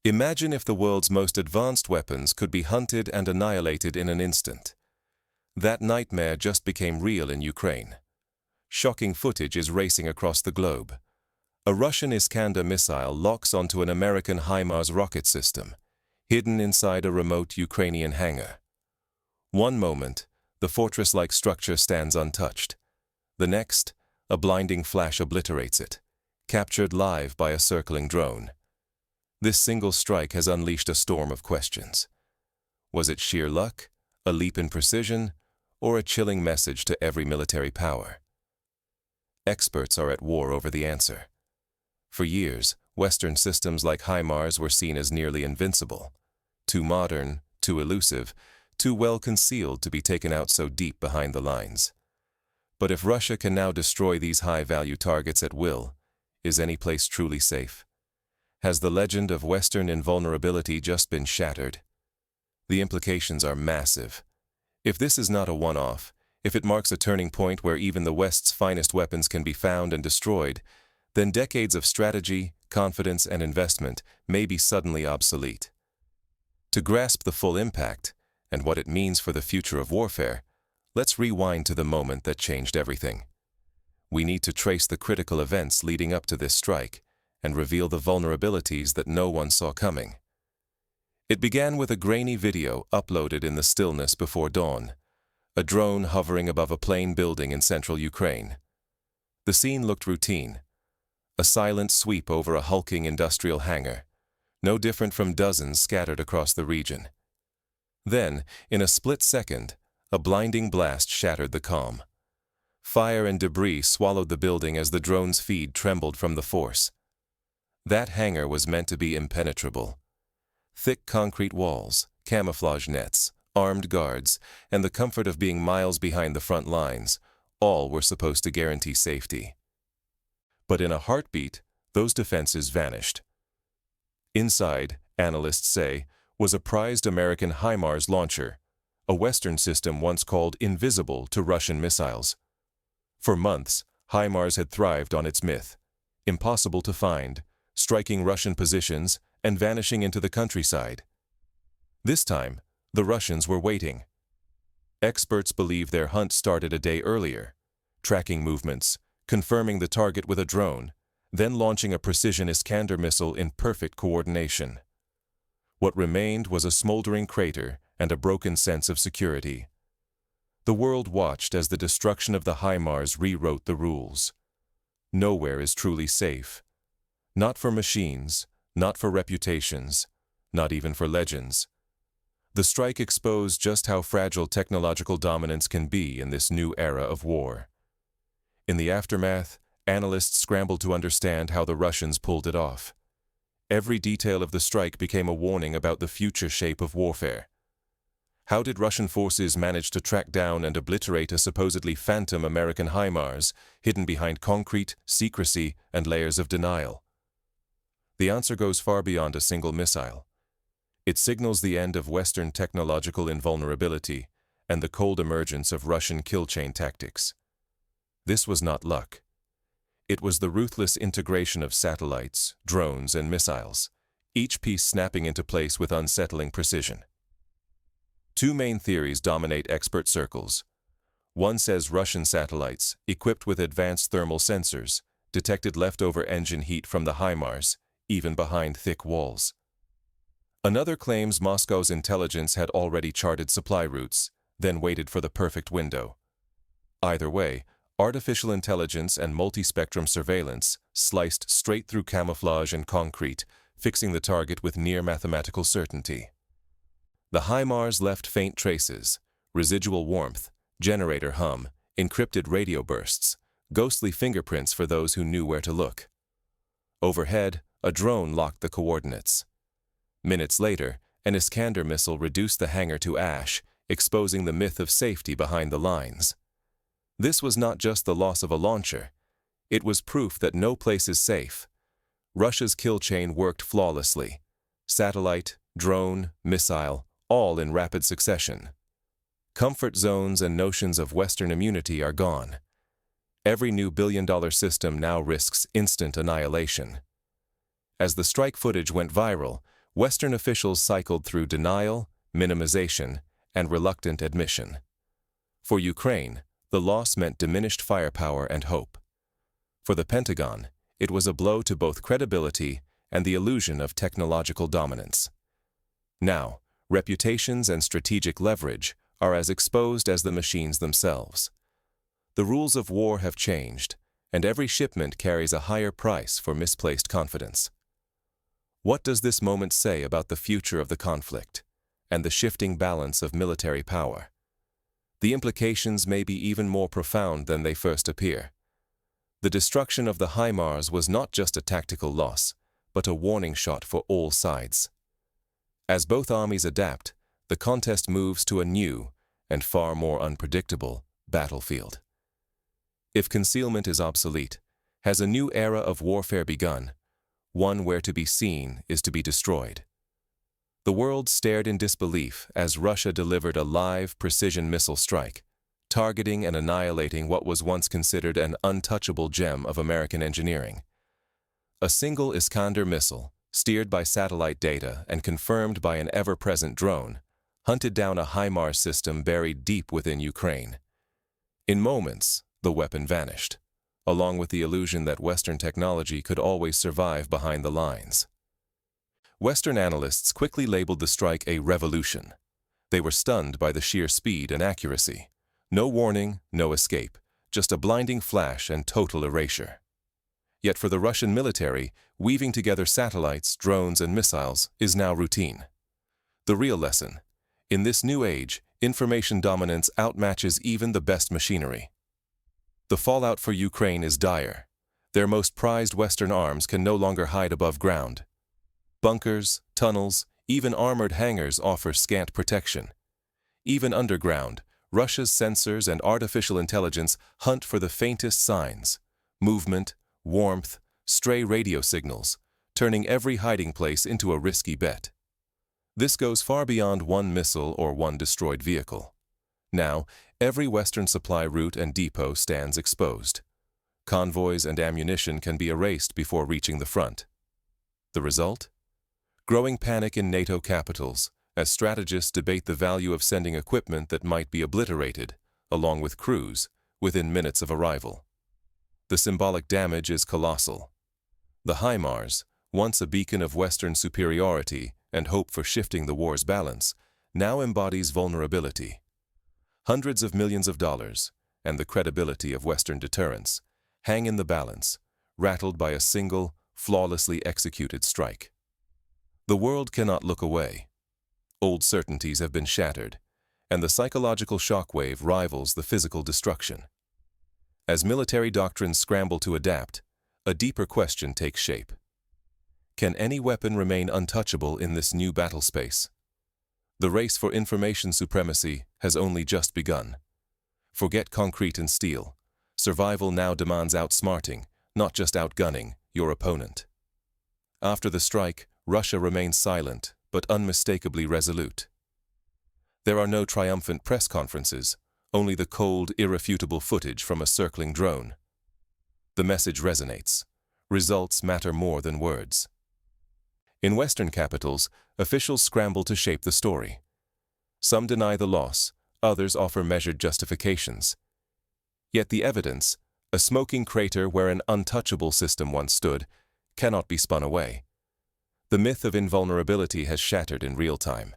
Imagine if the world's most advanced weapons could be hunted and annihilated in an instant. That nightmare just became real in Ukraine. Shocking footage is racing across the globe. A Russian Iskander missile locks onto an American Himars rocket system, hidden inside a remote Ukrainian hangar. One moment, the fortress-like structure stands untouched. The next, a blinding flash obliterates it, captured live by a circling drone. This single strike has unleashed a storm of questions. Was it sheer luck, a leap in precision, or a chilling message to every military power? Experts are at war over the answer. For years, Western systems like Himars were seen as nearly invincible, too modern, too elusive, too well concealed to be taken out so deep behind the lines. But if Russia can now destroy these high-value targets at will, is any place truly safe? Has the legend of Western invulnerability just been shattered? The implications are massive. If this is not a one-off, if it marks a turning point where even the West's finest weapons can be found and destroyed, then decades of strategy, confidence, and investment may be suddenly obsolete. To grasp the full impact, and what it means for the future of warfare, let's rewind to the moment that changed everything. We need to trace the critical events leading up to this strike, and reveal the vulnerabilities that no one saw coming. It began with a grainy video uploaded in the stillness before dawn, a drone hovering above a plain building in central Ukraine. The scene looked routine, a silent sweep over a hulking industrial hangar, no different from dozens scattered across the region. Then, in a split second, a blinding blast shattered the calm. Fire and debris swallowed the building as the drone's feed trembled from the force. That hangar was meant to be impenetrable. Thick concrete walls, camouflage nets, armed guards, and the comfort of being miles behind the front lines, all were supposed to guarantee safety. But in a heartbeat, those defenses vanished. Inside, analysts say, was a prized American Himars launcher, a Western system once called invisible to Russian missiles. For months, Himars had thrived on its myth: impossible to find, striking Russian positions and vanishing into the countryside. This time, the Russians were waiting. Experts believe their hunt started a day earlier, tracking movements, confirming the target with a drone, then launching a precision Iskander missile in perfect coordination. What remained was a smoldering crater and a broken sense of security. The world watched as the destruction of the Himars rewrote the rules. Nowhere is truly safe. Not for machines, not for reputations, not even for legends. The strike exposed just how fragile technological dominance can be in this new era of war. In the aftermath, analysts scrambled to understand how the Russians pulled it off. Every detail of the strike became a warning about the future shape of warfare. How did Russian forces manage to track down and obliterate a supposedly phantom American Himars, hidden behind concrete, secrecy, and layers of denial? The answer goes far beyond a single missile. It signals the end of Western technological invulnerability and the cold emergence of Russian kill chain tactics. This was not luck. It was the ruthless integration of satellites, drones, and missiles, each piece snapping into place with unsettling precision. Two main theories dominate expert circles. One says Russian satellites, equipped with advanced thermal sensors, detected leftover engine heat from the Himars, even behind thick walls. Another claims Moscow's intelligence had already charted supply routes, then waited for the perfect window. Either way, artificial intelligence and multispectrum surveillance sliced straight through camouflage and concrete, fixing the target with near mathematical certainty. The Himars left faint traces, residual warmth, generator hum, encrypted radio bursts, ghostly fingerprints for those who knew where to look. Overhead, a drone locked the coordinates. Minutes later, an Iskander missile reduced the hangar to ash, exposing the myth of safety behind the lines. This was not just the loss of a launcher. It was proof that no place is safe. Russia's kill chain worked flawlessly. Satellite, drone, missile, all in rapid succession. Comfort zones and notions of Western immunity are gone. Every new billion-dollar system now risks instant annihilation. As the strike footage went viral, Western officials cycled through denial, minimization, and reluctant admission. For Ukraine, the loss meant diminished firepower and hope. For the Pentagon, it was a blow to both credibility and the illusion of technological dominance. Now, reputations and strategic leverage are as exposed as the machines themselves. The rules of war have changed, and every shipment carries a higher price for misplaced confidence. What does this moment say about the future of the conflict and the shifting balance of military power? The implications may be even more profound than they first appear. The destruction of the Himars was not just a tactical loss, but a warning shot for all sides. As both armies adapt, the contest moves to a new, and far more unpredictable, battlefield. If concealment is obsolete, has a new era of warfare begun, one where to be seen is to be destroyed. The world stared in disbelief as Russia delivered a live precision missile strike, targeting and annihilating what was once considered an untouchable gem of American engineering. A single Iskander missile, steered by satellite data and confirmed by an ever-present drone, hunted down a Himars system buried deep within Ukraine. In moments, the weapon vanished, along with the illusion that Western technology could always survive behind the lines. Western analysts quickly labeled the strike a revolution. They were stunned by the sheer speed and accuracy. No warning, no escape, just a blinding flash and total erasure. Yet for the Russian military, weaving together satellites, drones, and missiles is now routine. The real lesson: in this new age, information dominance outmatches even the best machinery. The fallout for Ukraine is dire. Their most prized Western arms can no longer hide above ground. Bunkers, tunnels, even armored hangars offer scant protection. Even underground, Russia's sensors and artificial intelligence hunt for the faintest signs: movement, warmth, stray radio signals, turning every hiding place into a risky bet. This goes far beyond one missile or one destroyed vehicle. Now, every Western supply route and depot stands exposed. Convoys and ammunition can be erased before reaching the front. The result? Growing panic in NATO capitals, as strategists debate the value of sending equipment that might be obliterated, along with crews, within minutes of arrival. The symbolic damage is colossal. The Himars, once a beacon of Western superiority and hope for shifting the war's balance, now embodies vulnerability. Hundreds of millions of dollars, and the credibility of Western deterrence, hang in the balance, rattled by a single, flawlessly executed strike. The world cannot look away. Old certainties have been shattered, and the psychological shockwave rivals the physical destruction. As military doctrines scramble to adapt, a deeper question takes shape. Can any weapon remain untouchable in this new battle space? The race for information supremacy has only just begun. Forget concrete and steel. Survival now demands outsmarting, not just outgunning, your opponent. After the strike, Russia remains silent, but unmistakably resolute. There are no triumphant press conferences, only the cold, irrefutable footage from a circling drone. The message resonates. Results matter more than words. In Western capitals, officials scramble to shape the story. Some deny the loss, others offer measured justifications. Yet the evidence, a smoking crater where an untouchable system once stood, cannot be spun away. The myth of invulnerability has shattered in real time.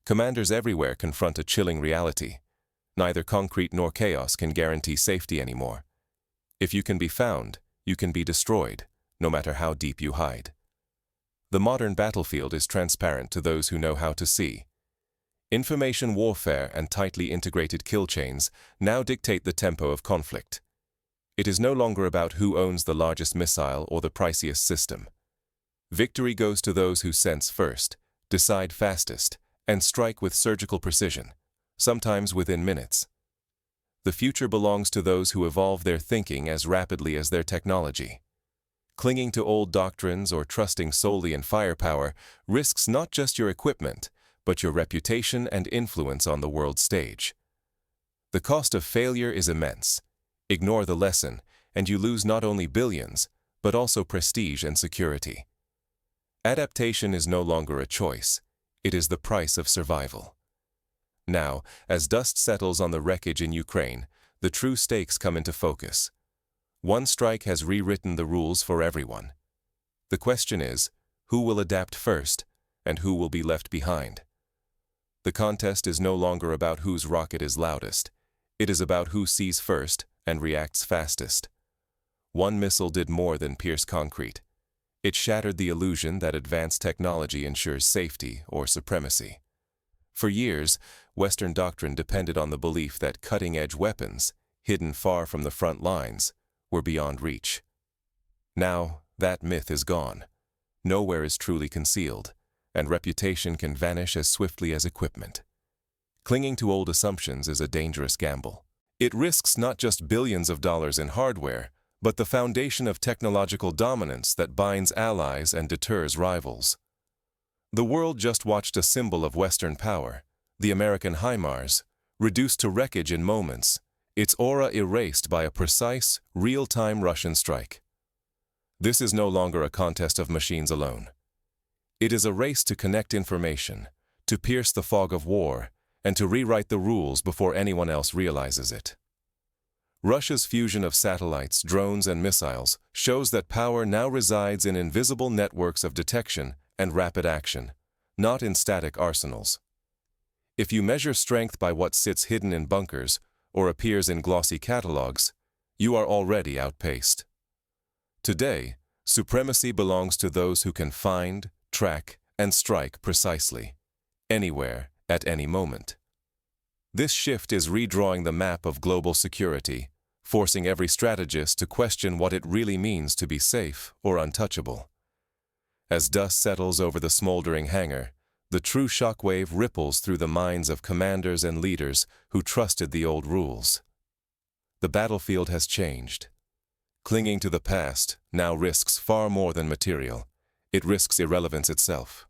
Commanders everywhere confront a chilling reality. Neither concrete nor chaos can guarantee safety anymore. If you can be found, you can be destroyed, no matter how deep you hide. The modern battlefield is transparent to those who know how to see. Information warfare and tightly integrated kill chains now dictate the tempo of conflict. It is no longer about who owns the largest missile or the priciest system. Victory goes to those who sense first, decide fastest, and strike with surgical precision, sometimes within minutes. The future belongs to those who evolve their thinking as rapidly as their technology. Clinging to old doctrines or trusting solely in firepower risks not just your equipment, but your reputation and influence on the world stage. The cost of failure is immense. Ignore the lesson, and you lose not only billions, but also prestige and security. Adaptation is no longer a choice. It is the price of survival. Now, as dust settles on the wreckage in Ukraine, the true stakes come into focus. One strike has rewritten the rules for everyone. The question is, who will adapt first, and who will be left behind? The contest is no longer about whose rocket is loudest. It is about who sees first and reacts fastest. One missile did more than pierce concrete. It shattered the illusion that advanced technology ensures safety or supremacy. For years, Western doctrine depended on the belief that cutting-edge weapons, hidden far from the front lines, were beyond reach. Now, that myth is gone. Nowhere is truly concealed, and reputation can vanish as swiftly as equipment. Clinging to old assumptions is a dangerous gamble. It risks not just billions of dollars in hardware, but the foundation of technological dominance that binds allies and deters rivals. The world just watched a symbol of Western power, the American Himars, reduced to wreckage in moments, its aura erased by a precise, real-time Russian strike. This is no longer a contest of machines alone. It is a race to connect information, to pierce the fog of war, and to rewrite the rules before anyone else realizes it. Russia's fusion of satellites, drones, and missiles shows that power now resides in invisible networks of detection and rapid action, not in static arsenals. If you measure strength by what sits hidden in bunkers or appears in glossy catalogs, you are already outpaced. Today, supremacy belongs to those who can find, track, and strike precisely, anywhere, at any moment. This shift is redrawing the map of global security, forcing every strategist to question what it really means to be safe or untouchable. As dust settles over the smoldering hangar, the true shockwave ripples through the minds of commanders and leaders who trusted the old rules. The battlefield has changed. Clinging to the past now risks far more than material. It risks irrelevance itself.